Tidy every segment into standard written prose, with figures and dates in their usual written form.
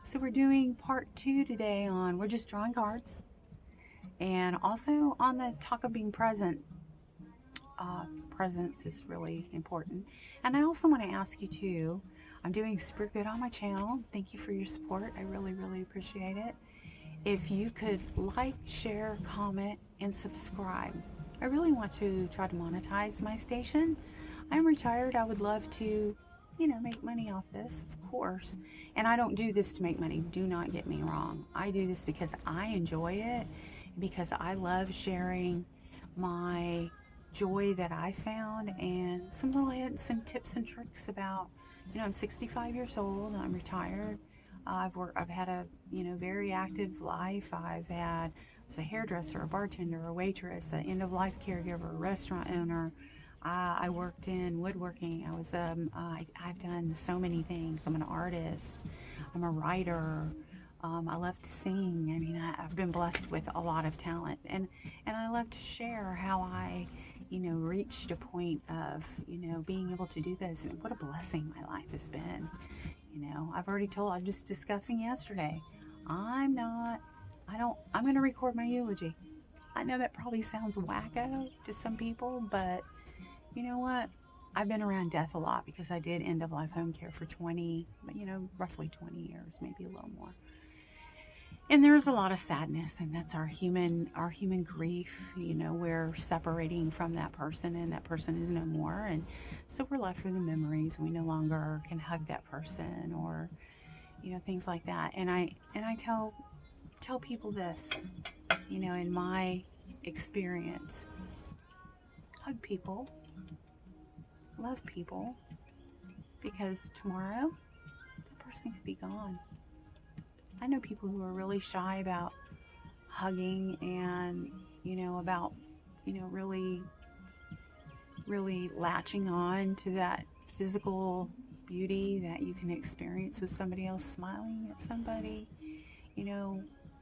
So we're doing part 2 today on we're just drawing cards, and also on the talk of being present. Presence is really important. And I also want to ask you too, I'm doing super good on my channel. Thank you for your support. I really, really appreciate it. If you could like, share, comment, and subscribe. I really want to try to monetize my station. I'm retired. I would love to, make money off this, of course. And I don't do this to make money. Do not get me wrong. I do this because I enjoy it, because I love sharing my joy that I found and some little hints and tips and tricks about, I'm 65 years old. I'm retired. I've had a, very active life. I was a hairdresser, a bartender, a waitress, an end of life caregiver, a restaurant owner. I worked in woodworking. I've done so many things. I'm an artist. I'm a writer. I love to sing. I mean, I've been blessed with a lot of talent, and I love to share how I, reached a point of, being able to do this, and what a blessing my life has been. I'm just discussing yesterday. I'm not, I'm going to record my eulogy. I know that probably sounds wacko to some people, but you know what? I've been around death a lot because I did end of life home care for roughly 20 years, maybe a little more. And there's a lot of sadness, and that's our human grief. We're separating from that person, and that person is no more, and so we're left with the memories. We no longer can hug that person, or things like that. And I tell people this, in my experience: hug people, love people, because tomorrow that person could be gone. I know people who are really shy about hugging, and about really, really latching on to that physical beauty that you can experience with somebody else smiling at somebody.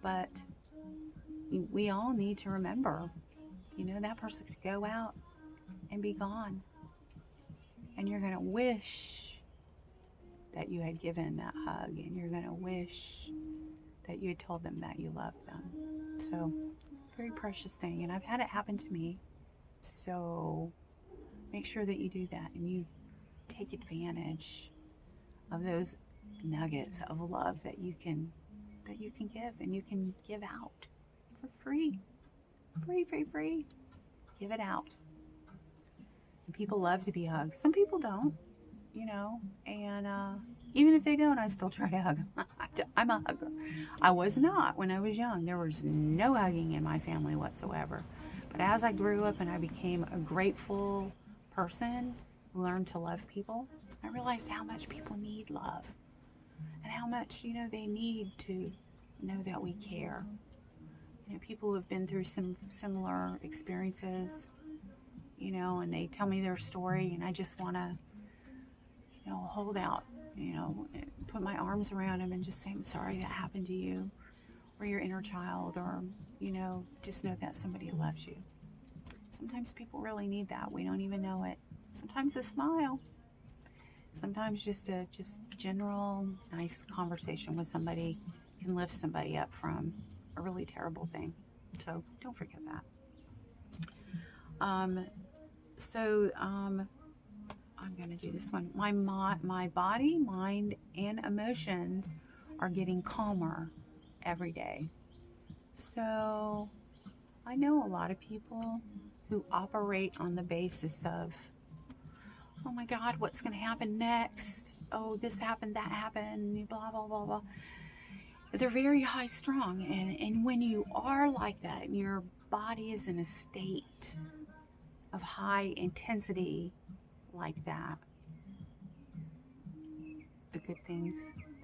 But we all need to remember, that person could go out and be gone, and you're going to wish that you had given that hug, and you're going to wish that you had told them that you loved them. So, very precious thing, and I've had it happen to me. So make sure that you do that, and you take advantage of those nuggets of love that you can give, and you can give out for free. Free. Give it out. And people love to be hugged. Some people don't, and even if they don't, I still try to hug them. I'm a hugger. I was not when I was young. There was no hugging in my family whatsoever. But as I grew up and I became a grateful person who learned to love people, I realized how much people need love, and how much, they need to know that we care. People who have been through some similar experiences, and they tell me their story, and I just want to, hold out, put my arms around them and just say, I'm sorry that happened to you, or your inner child, or, just know that somebody loves you. Sometimes people really need that. We don't even know it. Sometimes a smile. Sometimes just general nice conversation with somebody can lift somebody up from a really terrible thing. So don't forget that. I'm going to do this one. My body, mind, and emotions are getting calmer every day. So I know a lot of people who operate on the basis of, oh my God, what's going to happen next? Oh, this happened, that happened, blah, blah, blah, blah. They're very high strung. And when you are like that, and your body is in a state of high intensity like that, the good things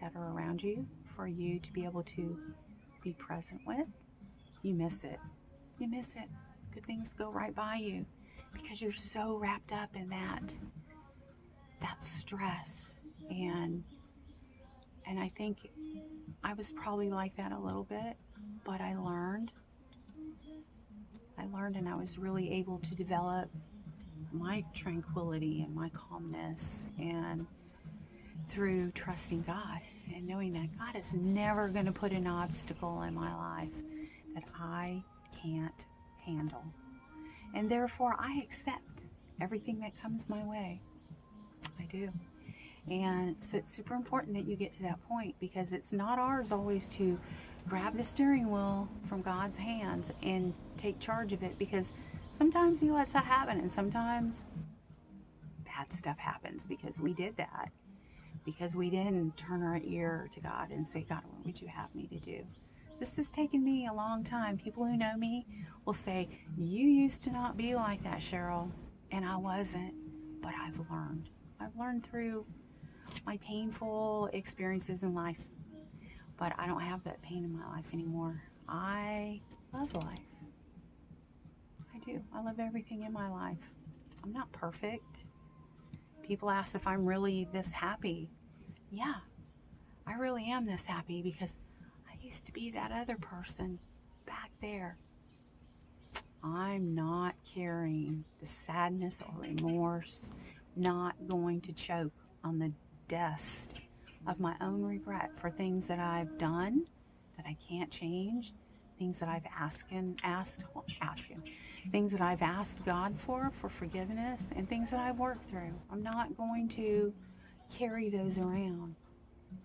that are around you for you to be able to be present with, you miss it. You miss it. Good things go right by you because you're so wrapped up in that stress. And I think I was probably like that a little bit, but I learned, and I was really able to develop my tranquility and my calmness, and through trusting God and knowing that God is never going to put an obstacle in my life that I can't handle. And therefore, I accept everything that comes my way. I do. And so it's super important that you get to that point, because it's not ours always to grab the steering wheel from God's hands and take charge of it, because sometimes He lets that happen, and sometimes bad stuff happens because we did that, because we didn't turn our ear to God and say, God, what would you have me to do? This has taken me a long time. People who know me will say, you used to not be like that, Cheryl. And I wasn't, but I've learned. I've learned through my painful experiences in life, but I don't have that pain in my life anymore. I love life. I do. I love everything in my life. I'm not perfect. People ask if I'm really this happy. Yeah, I really am this happy, because I used to be that other person back there. I'm not carrying the sadness or remorse, not going to choke on the dust of my own regret for things that I've done that I can't change, things that I've things that I've asked God for forgiveness, and things that I've worked through. I'm not going to carry those around.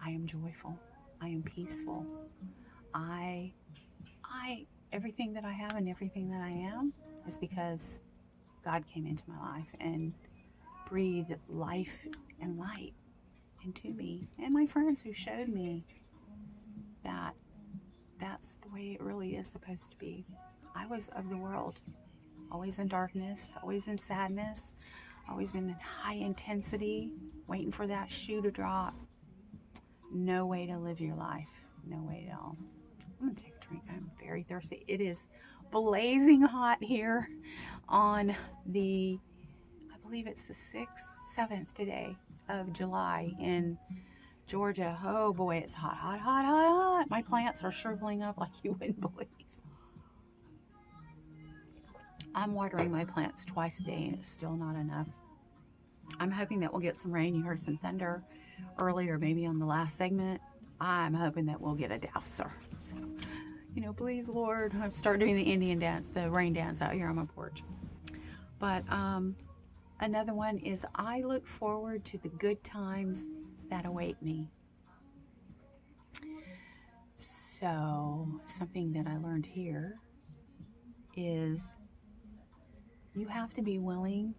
I am joyful. I am peaceful. Everything that I have and everything that I am is because God came into my life and breathed life and light into me, and my friends who showed me that that's the way it really is supposed to be. I was of the world, always in darkness, always in sadness, always in high intensity, waiting for that shoe to drop. No way to live your life. No way at all. I'm going to take a drink. I'm very thirsty. It is blazing hot here on I believe it's the 7th today of July in Georgia. Oh boy, it's hot, hot, hot, hot, hot. My plants are shriveling up like you wouldn't believe. I'm watering my plants twice a day, and it's still not enough. I'm hoping that we'll get some rain. You heard some thunder earlier, maybe on the last segment. I'm hoping that we'll get a douser. So, please, Lord, I'm start doing the Indian dance, the rain dance out here on my porch. But another one is, I look forward to the good times that await me. So something that I learned here is you have to be willing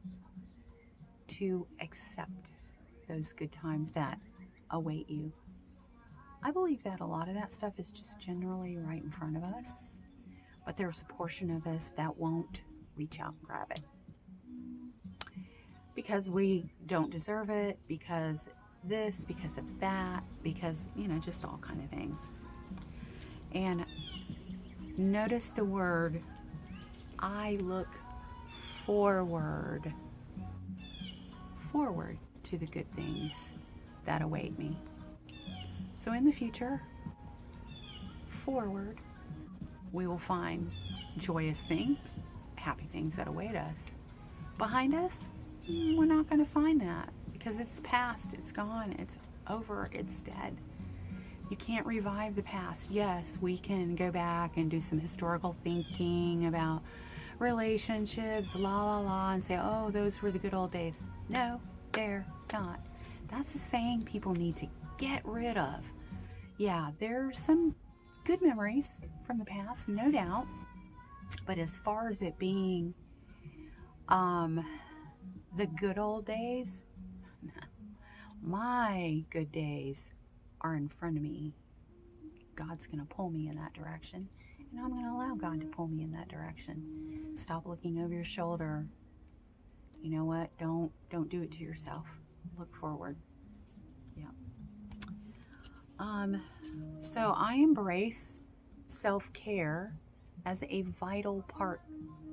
to accept those good times that await you. I believe that a lot of that stuff is just generally right in front of us, but there's a portion of us that won't reach out and grab it because we don't deserve it, because this, because of that, because, just all kind of things. And notice the word, I look forward to the good things that await me. So in the future, forward, we will find joyous things, happy things that await us. Behind us, we're not going to find that, because it's past, it's gone, it's over, it's dead. You can't revive the past. Yes, we can go back and do some historical thinking about relationships, and say, oh, those were the good old days. No, they're not. That's a saying people need to get rid of. Yeah, there's some good memories from the past, no doubt. But as far as it being the good old days, my good days are in front of me. God's going to pull me in that direction, and I'm going to allow God to pull me in that direction. Stop looking over your shoulder. You know what? Don't do it to yourself. Look forward. Yeah. So I embrace self-care as a vital part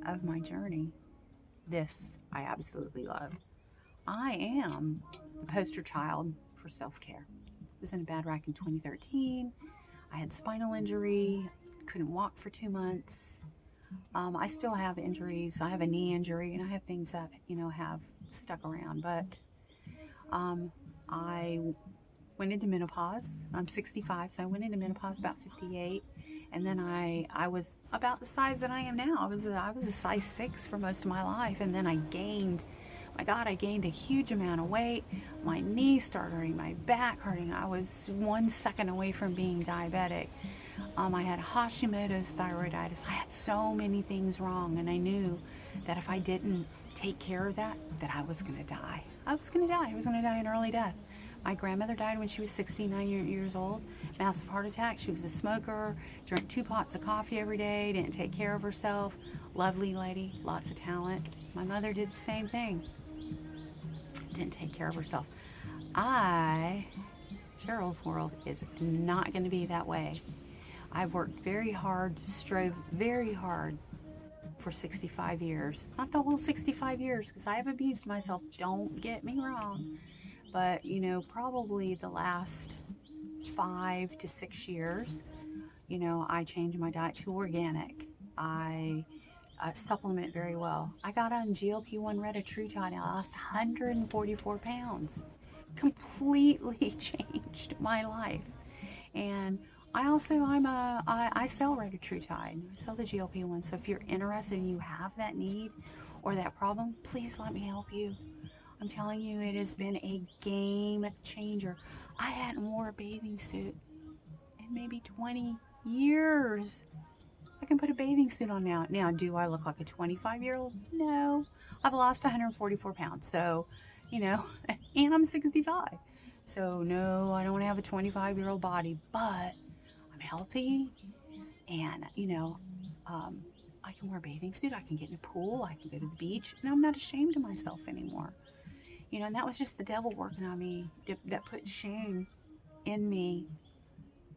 of my journey. This I absolutely love. I am the poster child for self-care. I was in a bad wreck in 2013. I had spinal injury, couldn't walk for 2 months. I still have injuries. I have a knee injury, and I have things that, have stuck around. But I went into menopause. I'm 65, so I went into menopause about 58. And then I was about the size that I am now. I was a size 6 for most of my life, and then I gained, my God, I gained a huge amount of weight. My knees started hurting, my back hurting. I was 1 second away from being diabetic. I had Hashimoto's thyroiditis. I had so many things wrong, and I knew that if I didn't take care of that I was going to die. I was going to die. I was going to die an early death. My grandmother died when she was 69 years old. Massive heart attack. She was a smoker, drank 2 pots of coffee every day, didn't take care of herself. Lovely lady, lots of talent. My mother did the same thing. Didn't take care of herself. Cheryl's world is not going to be that way. I've worked very hard, strove very hard for 65 years. Not the whole 65 years, because I have abused myself, don't get me wrong. But, you know, probably the last 5 to 6 years, you know, I changed my diet to organic. I supplement very well. I got on GLP-1 retatrutide and I lost 144 pounds. Completely changed my life. And I also, I sell retatrutide. I sell the GLP-1. So if you're interested and you have that need or that problem, please let me help you. I'm telling you, it has been a game changer. I hadn't worn a bathing suit in maybe 20 years. I can put a bathing suit on now. Now, do I look like a 25-year-old? No. I've lost 144 pounds. So, you know, and I'm 65. So, no, I don't have a 25-year-old body, but I'm healthy. And, you know, I can wear a bathing suit. I can get in a pool. I can go to the beach. And I'm not ashamed of myself anymore. You know, and that was just the devil working on me that put shame in me.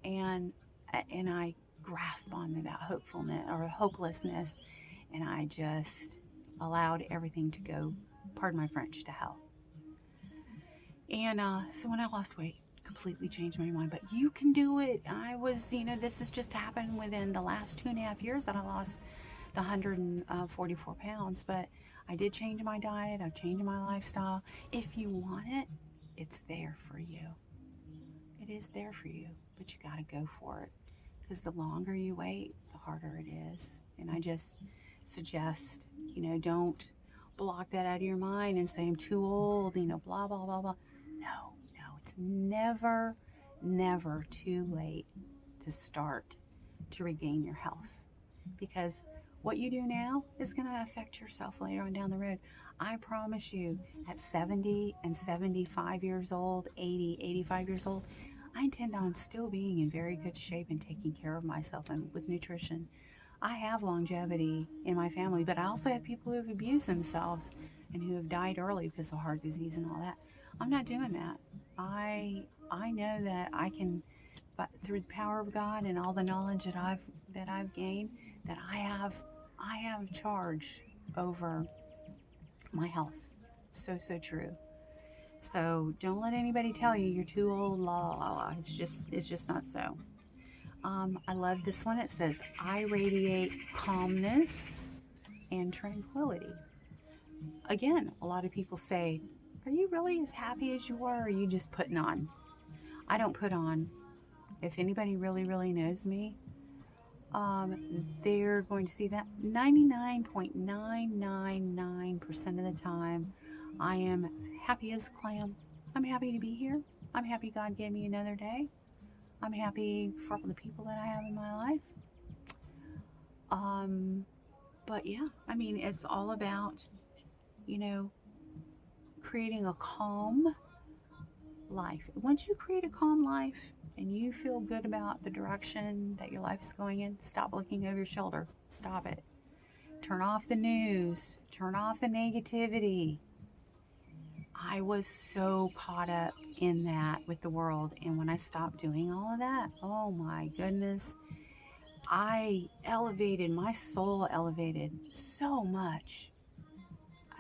And I grasped onto that hopefulness or hopelessness, and I just allowed everything to go, pardon my French, to hell. And so when I lost weight, completely changed my mind. But you can do it. I was, you know, this has just happened within the last 2.5 years that I lost the 144 pounds. But I did change my diet. I've changed my lifestyle. If you want it, it's there for you. It is there for you, but you got to go for it. Because the longer you wait, the harder it is. And I just suggest, you know, don't block that out of your mind and say, I'm too old, you know, blah, blah, blah, blah. No, it's never, never too late to start to regain your health. Because what you do now is going to affect yourself later on down the road. I promise you, at 70 and 75 years old, 80, 85 years old, I intend on still being in very good shape and taking care of myself and with nutrition. I have longevity in my family, but I also have people who have abused themselves and who have died early because of heart disease and all that. I'm not doing that. I know that I can, but through the power of God and all the knowledge that I've gained, that I have charge over my health. So true. So don't let anybody tell you you're too old, la la la. It's just not so. I love this one. It says, I radiate calmness and tranquility. Again, a lot of people say, are you really as happy as you are, or are you just putting on? I don't put on. If anybody really, really knows me, they're going to see that 99.999% of the time, I am happy as a clam. I'm happy to be here. I'm happy God gave me another day. I'm happy for the people that I have in my life. But yeah, I mean, it's all about, you know, creating a calm life. Once you create a calm life and you feel good about the direction that your life is going in, stop looking over your shoulder. Stop it. Turn off the news. Turn off the negativity. I was so caught up in that with the world. And when I stopped doing all of that, oh my goodness, my soul elevated so much.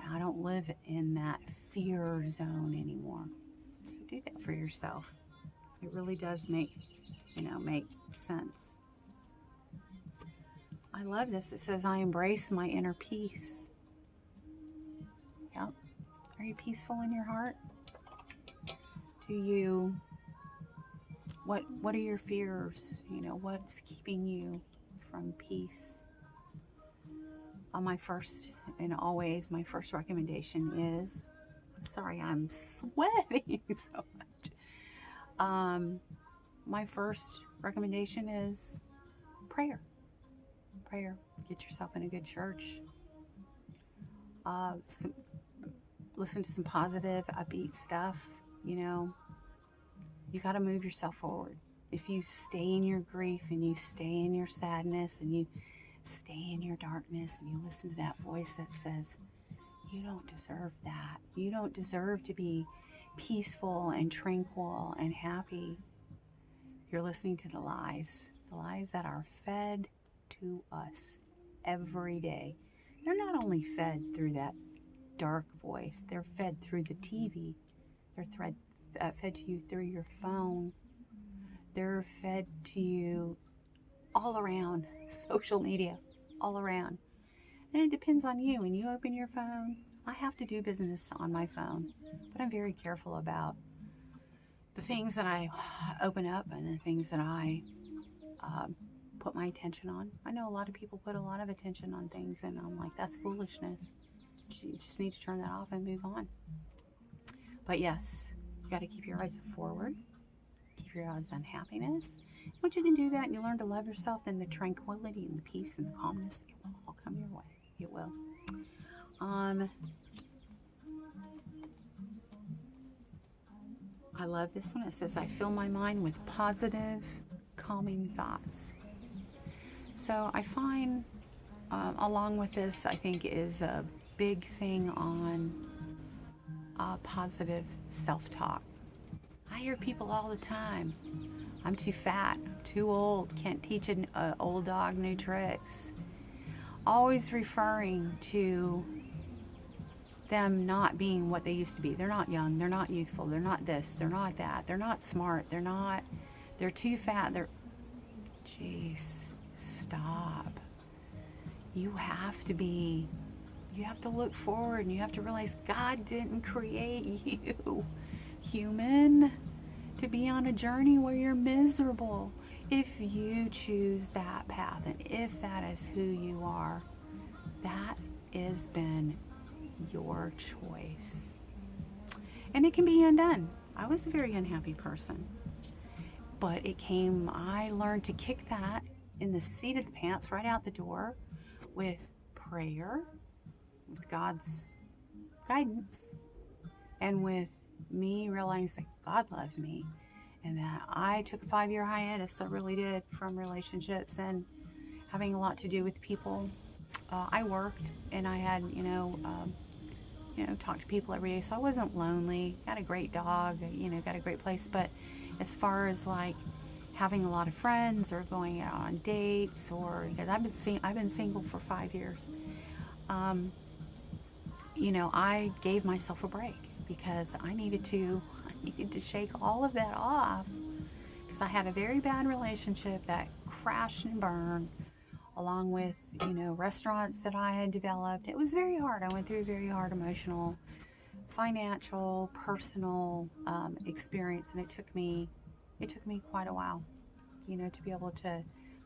I don't live in that fear zone anymore. So do that for yourself. It really does make sense. I love this. It says, I embrace my inner peace. Yep. Are you peaceful in your heart? Do you, what are your fears? You know, what's keeping you from peace? My first recommendation is, sorry, I'm sweating so much. My first recommendation is prayer. Prayer. Get yourself in a good church. Listen to some positive, upbeat stuff. You know, you got to move yourself forward. If you stay in your grief and you stay in your sadness and you stay in your darkness and you listen to that voice that says, you don't deserve that. You don't deserve to be peaceful and tranquil and happy. You're listening to the lies that are fed to us every day. They're not only fed through that dark voice, they're fed through the TV. They're fed to you through your phone. They're fed to you all around, social media, all around. And it depends on you. When you open your phone, I have to do business on my phone, but I'm very careful about the things that I open up and the things that I put my attention on. I know a lot of people put a lot of attention on things, and I'm like, that's foolishness. You just need to turn that off and move on. But yes, you got to keep your eyes forward. Keep your eyes on happiness. Once you can do that and you learn to love yourself, then the tranquility and the peace and the calmness, it will all come your way. It will. I love this one. It says, I fill my mind with positive, calming thoughts. So I find, along with this, I think is a big thing on positive self-talk. I hear people all the time, I'm too fat, I'm too old, can't teach an old dog new tricks. Always referring to them not being what they used to be. They're not young, they're not youthful, they're not this, they're not that, they're not smart, they're too fat, jeez, stop. You have to look forward, and you have to realize God didn't create you, human, to be on a journey where you're miserable. If you choose that path, and if that is who you are, that has been your choice. And it can be undone. I was a very unhappy person, but I learned to kick that in the seat of the pants right out the door with prayer, with God's guidance, and with me realizing that God loves me, and that I took a 5-year hiatus. I really did, from relationships and having a lot to do with people. I worked, and I had, talked to people every day, so I wasn't lonely. Got a great dog, got a great place. But as far as like having a lot of friends or going out on dates, or because I've been single for 5 years, I gave myself a break because I needed to shake all of that off, because I had a very bad relationship that crashed and burned, along with, restaurants that I had developed. It was very hard. I went through a very hard emotional, financial, personal experience, and it took me quite a while, to be able to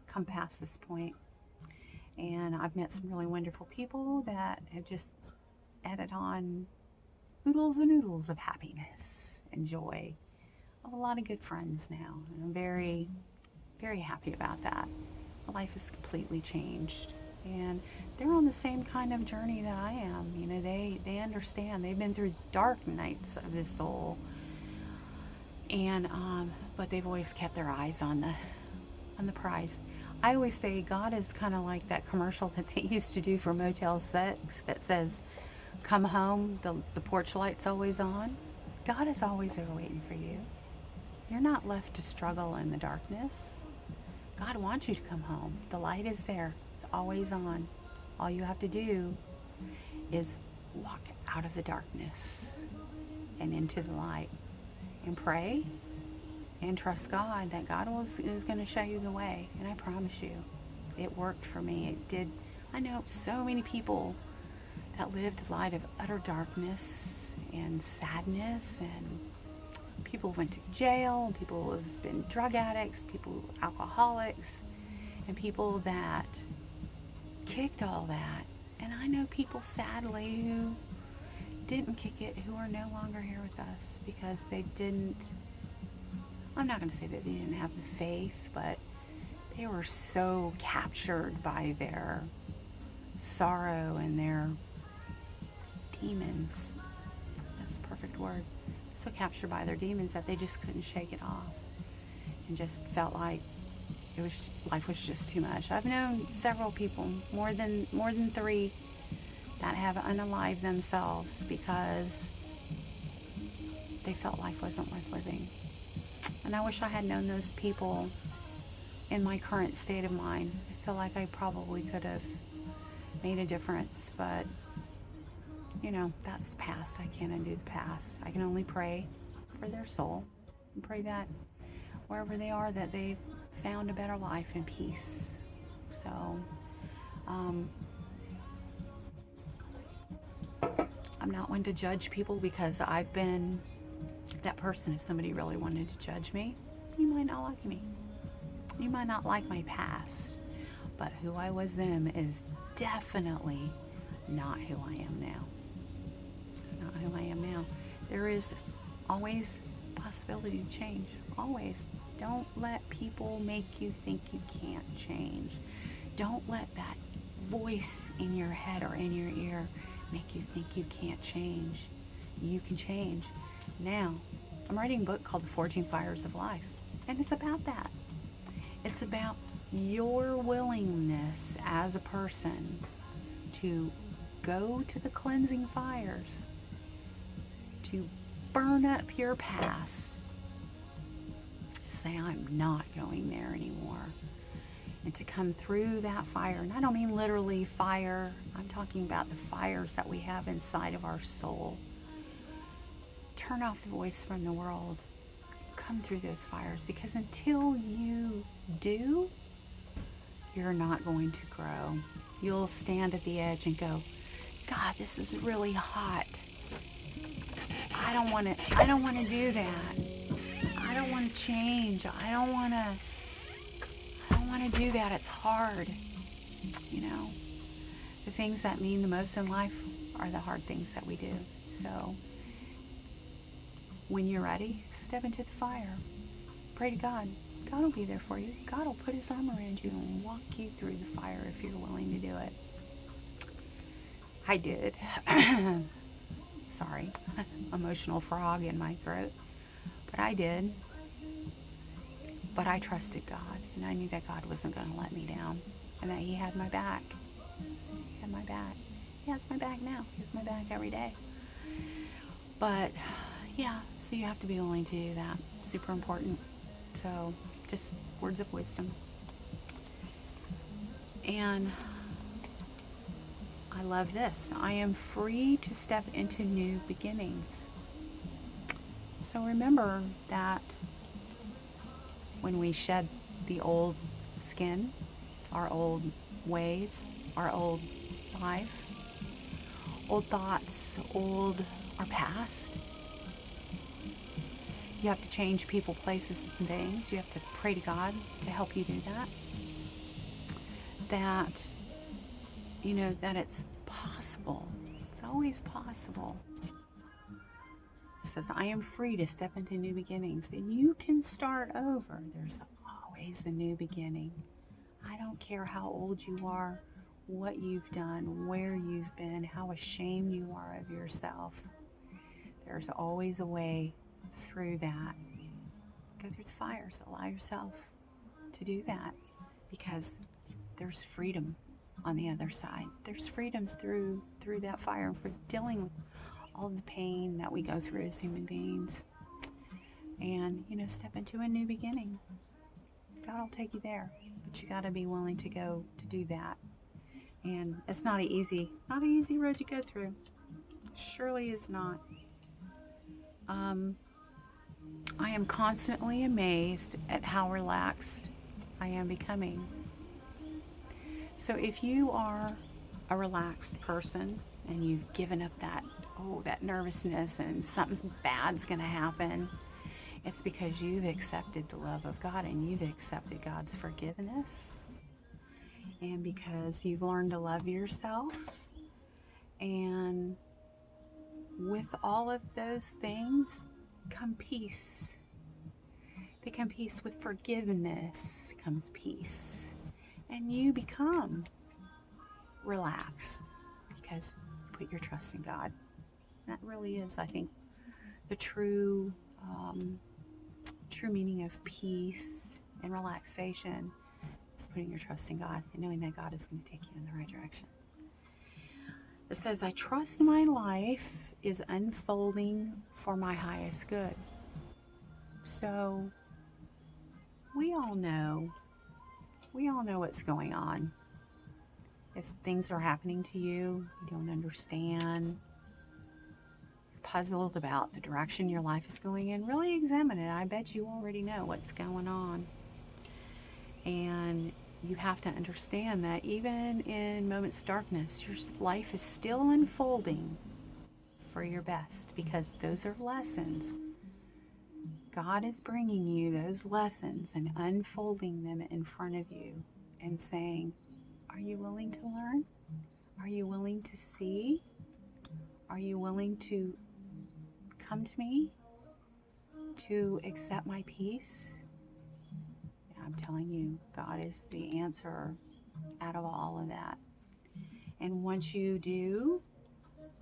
come past this point. And I've met some really wonderful people that have just added on oodles and oodles of happiness and joy. I have a lot of good friends now, and I'm very, very happy about that. My life has completely changed, and they're on the same kind of journey that I am. They understand. They've been through dark nights of the soul, and but they've always kept their eyes on the prize. I always say God is kind of like that commercial that they used to do for Motel 6 that says, "Come home, the porch light's always on." God is always there waiting for you. You're not left to struggle in the darkness. God wants you to come home. The light is there. It's always on. All you have to do is walk out of the darkness and into the light, and pray and trust God that God is going to show you the way. And I promise you, it worked for me. It did. I know so many people that lived a life of utter darkness and sadness, and People went to jail, people have been drug addicts, people alcoholics, and people that kicked all that. And I know people, sadly, who didn't kick it, who are no longer here with us because they didn't, I'm not going to say that they didn't have the faith, but they were so captured by their sorrow and their demons. That's a perfect word. So captured by their demons that they just couldn't shake it off and just felt like life was just too much. I've known several people, more than 3, that have unalived themselves because they felt life wasn't worth living. And I wish I had known those people in my current state of mind. I feel like I probably could have made a difference, but that's the past. I can't undo the past. I can only pray for their soul and pray that wherever they are, that they've found a better life in peace. So, I'm not one to judge people because I've been that person. If somebody really wanted to judge me, you might not like me. You might not like my past, but who I was then is definitely not who I am now. It's not who I am now. There is always possibility to change. Always. Don't let people make you think you can't change. Don't let that voice in your head or in your ear make you think you can't change. You can change. Now, I'm writing a book called The Forging Fires of Life, and it's about that. It's about your willingness as a person to go to the cleansing fires, to burn up your past, say, I'm not going there anymore, and to come through that fire. And I don't mean literally fire. I'm talking about the fires that we have inside of our soul. Turn off the voice from the world. Come through those fires, because until you do, you're not going to grow. You'll stand at the edge and go, God, this is really hot. I don't want to do that. I don't want to change. I don't want to do that. It's hard. The things that mean the most in life are the hard things that we do. So when you're ready, step into the fire. Pray to God. God will be there for you. God will put his arm around you and walk you through the fire if you're willing to do it. I did. Sorry, emotional frog in my throat. But I did. But I trusted God, and I knew that God wasn't going to let me down, and that he had my back. He had my back. He has my back now. He has my back every day. But, yeah, so you have to be willing to do that. Super important. So, just words of wisdom. And I love this. I am free to step into new beginnings. So remember that when we shed the old skin, our old ways, our old life, old thoughts, our past, you have to change people, places, and things. You have to pray to God to help you do that. That it's possible. It's always possible. It says, I am free to step into new beginnings. And you can start over. There's always a new beginning. I don't care how old you are, what you've done, where you've been, how ashamed you are of yourself. There's always a way through that. Go through the fires. Allow yourself to do that, because there's freedom on the other side. There's freedoms through that fire for dealing with all the pain that we go through as human beings. And, step into a new beginning. God will take you there, but you got to be willing to go to do that. And it's not an easy road to go through. Surely is not. I am constantly amazed at how relaxed I am becoming. So if you are a relaxed person and you've given up that nervousness and something bad's going to happen, It's because you've accepted the love of God and you've accepted God's forgiveness. And because you've learned to love yourself. And with all of those things come peace. They come peace. With forgiveness comes peace. And you become relaxed because you put your trust in God. That really is, I think, the true meaning of peace and relaxation is putting your trust in God and knowing that God is going to take you in the right direction. It says, I trust my life is unfolding for my highest good. So we all know what's going on. If things are happening to you, you don't understand, you're puzzled about the direction your life is going in, really examine it. I bet you already know what's going on. And you have to understand that even in moments of darkness, your life is still unfolding for your best, because those are lessons. God is bringing you those lessons and unfolding them in front of you and saying, are you willing to learn? Are you willing to see? Are you willing to come to me to accept my peace? I'm telling you, God is the answer out of all of that. And once you do,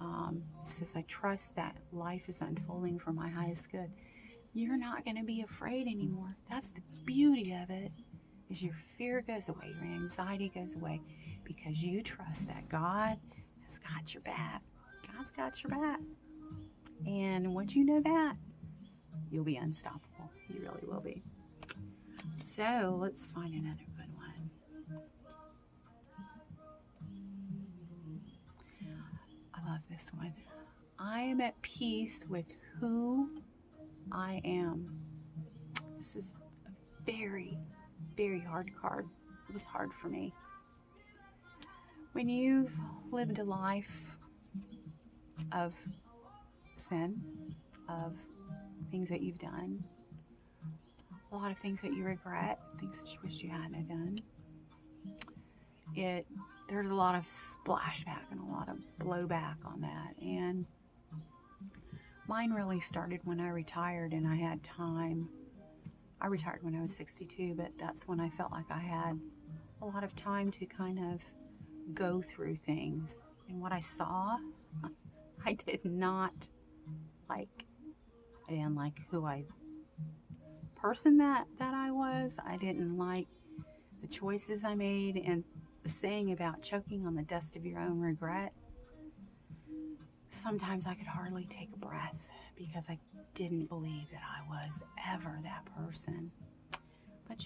it says, I trust that life is unfolding for my highest good. You're not going to be afraid anymore. That's the beauty of it, is your fear goes away, your anxiety goes away, because you trust that God has got your back. God's got your back. And once you know that, you'll be unstoppable. You really will be. So let's find another good one. I love this one. I am at peace with who I am. This is a very, very hard card. It was hard for me. When you've lived a life of sin, of things that you've done, a lot of things that you regret, things that you wish you hadn't done, there's a lot of splashback and a lot of blowback on that. And mine really started when I retired and I had time. I retired when I was 62, but that's when I felt like I had a lot of time to kind of go through things. And what I saw, I did not like. I didn't like person that I was. I didn't like the choices I made, and the saying about choking on the dust of your own regret. Sometimes I could hardly take a breath because I didn't believe that I was ever that person. But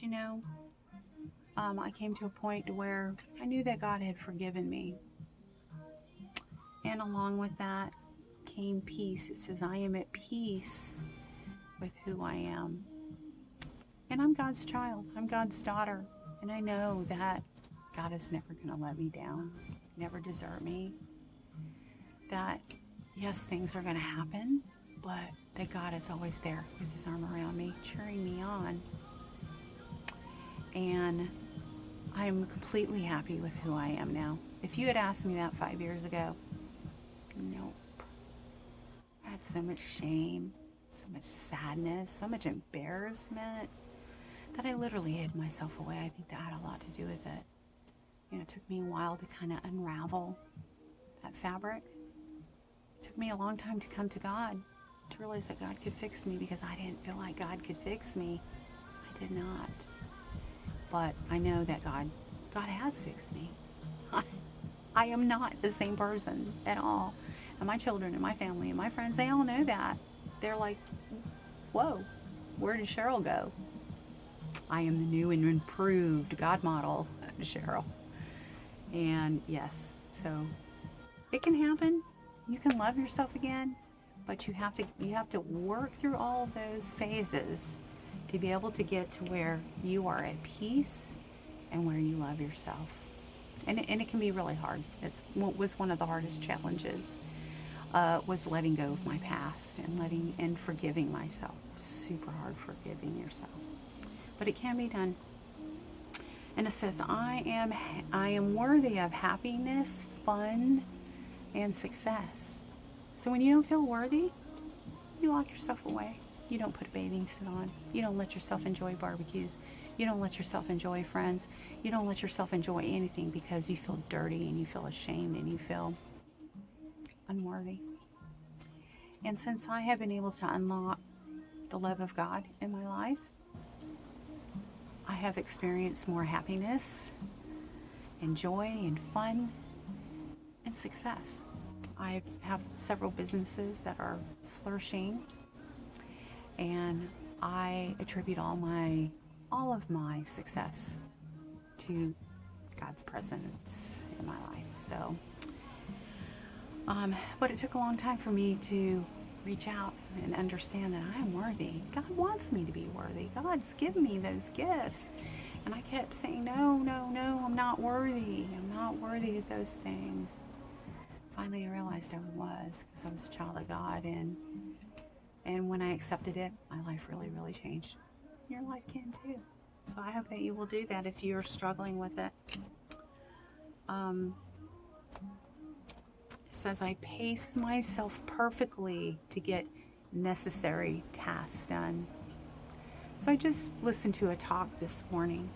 I came to a point where I knew that God had forgiven me. And along with that came peace. It says, I am at peace with who I am. And I'm God's child. I'm God's daughter. And I know that God is never going to let me down, never desert me. That, yes, things are going to happen, but that God is always there with his arm around me, cheering me on. And I'm completely happy with who I am now. If you had asked me that 5 years ago, nope. I had so much shame, so much sadness, so much embarrassment that I literally hid myself away. I think that had a lot to do with it. It took me a while to kind of unravel that fabric. It took me a long time to come to God, to realize that God could fix me, because I didn't feel like God could fix me. I did not. But I know that God has fixed me. I am not the same person at all. And my children and my family and my friends, they all know that. They're like, whoa, where did Cheryl go? I am the new and improved God model, Cheryl. And yes, so it can happen. You can love yourself again, but you have to work through all of those phases to be able to get to where you are at peace and where you love yourself. And it can be really hard. What was one of the hardest challenges was letting go of my past and forgiving myself. super hard forgiving yourself. But it can be done. And it says, I am worthy of happiness, fun, and success. So when you don't feel worthy, you lock yourself away. You don't put a bathing suit on. You don't let yourself enjoy barbecues. You don't let yourself enjoy friends. You don't let yourself enjoy anything because you feel dirty and you feel ashamed and you feel unworthy. And since I have been able to unlock the love of God in my life, I have experienced more happiness and joy and fun and success. I have several businesses that are flourishing, and I attribute all of my success to God's presence in my life. So, but it took a long time for me to reach out and understand that I am worthy. God wants me to be worthy. God's given me those gifts. And I kept saying, no, I'm not worthy. I'm not worthy of those things. Finally, I realized I was, because I was a child of God. And when I accepted it, my life really, really changed. Your life can too. So I hope that you will do that if you're struggling with it. It says, I pace myself perfectly to get necessary tasks done. So I just listened to a talk this morning.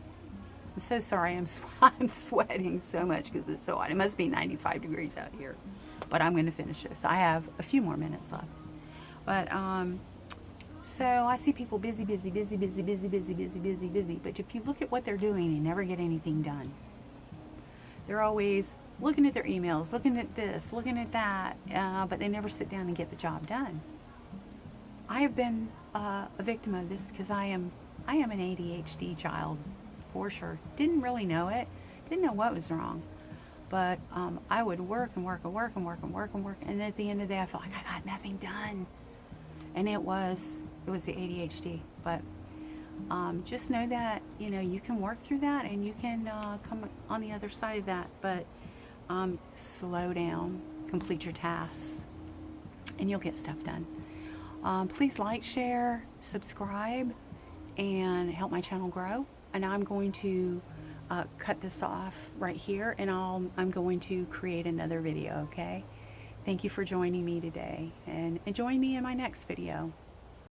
I'm so sorry, I'm sweating so much because it's so hot. It must be 95 degrees out here. But I'm going to finish this. I have a few more minutes left. But, so I see people busy. But if you look at what they're doing, they never get anything done. They're always looking at their emails, looking at this, looking at that, but they never sit down and get the job done. I have been a victim of this because I am an ADHD child, for sure. Didn't really know it. Didn't know what was wrong. But I would work, and at the end of the day, I felt like I got nothing done. And it was the ADHD. But just know that, you can work through that, and you can come on the other side of that. But slow down, complete your tasks, and you'll get stuff done. Please like, share, subscribe, and help my channel grow. And I'm going to cut this off right here, and I'm going to create another video, okay? Thank you for joining me today, and join me in my next video.